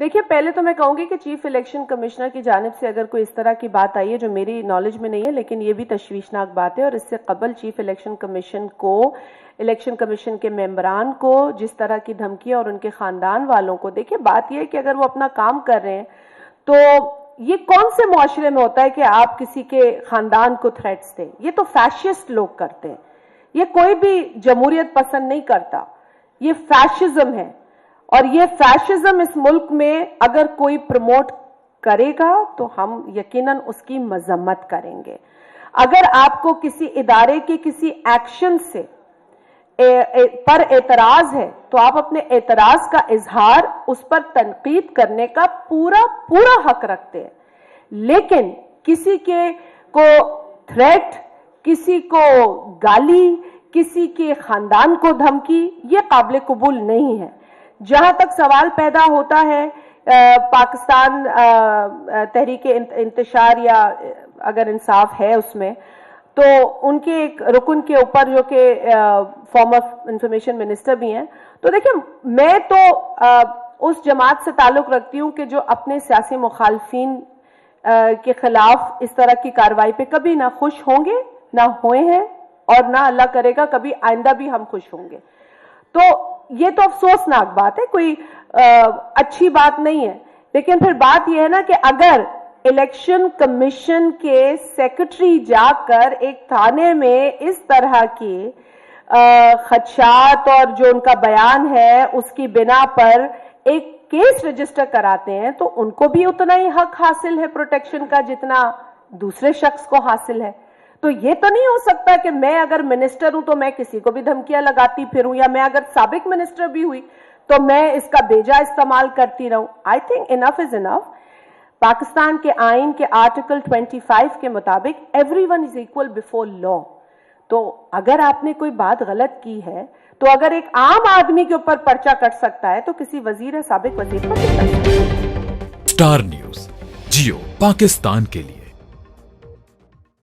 देखिए, पहले तो मैं कहूंगी कि चीफ इलेक्शन कमिश्नर की जानिब से अगर कोई इस तरह की बात आई है जो मेरी नॉलेज में नहीं है, लेकिन ये भी तशवीशनाक बात है। और इससे कबल चीफ इलेक्शन कमीशन को, इलेक्शन कमीशन के मेंबरान को जिस तरह की धमकियां और उनके खानदान वालों को, देखिए बात यह है कि अगर वो अपना काम कर रहे हैं तो ये कौन से मुआशरे में होता है कि आप किसी के खानदान को थ्रेट्स दें? ये तो फैशिस्ट लोग करते हैं। ये कोई भी जमहूरियत पसंद नहीं करता, ये फैशिज्म है। और ये फैशिज्म इस मुल्क में अगर कोई प्रमोट करेगा तो हम यकीनन उसकी मजम्मत करेंगे। अगर आपको किसी इदारे के किसी एक्शन से पर एतराज है तो आप अपने एतराज का इजहार, उस पर तनकीद करने का पूरा पूरा हक रखते हैं। लेकिन किसी के को थ्रेट, किसी को गाली, किसी के खानदान को धमकी, ये काबिल कबूल नहीं है। जहां तक सवाल पैदा होता है पाकिस्तान तहरीक इंतशार या अगर इंसाफ है उसमें, तो उनके एक रुकन के ऊपर जो कि फॉर्मर इंफॉर्मेशन मिनिस्टर भी हैं, तो देखिए मैं तो उस जमात से ताल्लुक रखती हूं कि जो अपने सियासी मुखालफिन के खिलाफ इस तरह की कार्रवाई पे कभी ना खुश होंगे, ना हुए हैं, और ना अल्लाह करेगा कभी आइंदा भी हम खुश होंगे। तो ये तो अफसोसनाक बात है, कोई अच्छी बात नहीं है। लेकिन फिर बात यह है ना कि अगर इलेक्शन कमीशन के सेक्रेटरी जाकर एक थाने में इस तरह की खदशात और जो उनका बयान है उसकी बिना पर एक केस रजिस्टर कराते हैं, तो उनको भी उतना ही हक हासिल है प्रोटेक्शन का जितना दूसरे शख्स को हासिल है। तो ये तो नहीं हो सकता कि मैं अगर मिनिस्टर हूं तो मैं किसी को भी धमकियां लगाती फिरूं, या मैं अगर साबिक मिनिस्टर भी हुई तो मैं इसका बेजा इस्तेमाल करती रहूं। I think enough is enough. Pakistan के आइन के आर्टिकल 25 के मुताबिक everyone is equal before law. तो अगर आपने कोई बात गलत की है तो अगर एक आम आदमी के ऊपर पर्चा कट सकता है तो किसी वजीर, साबिक वजीर पर नहीं कर सकता। स्टार न्यूज़, जियो पाकिस्तान के लिए।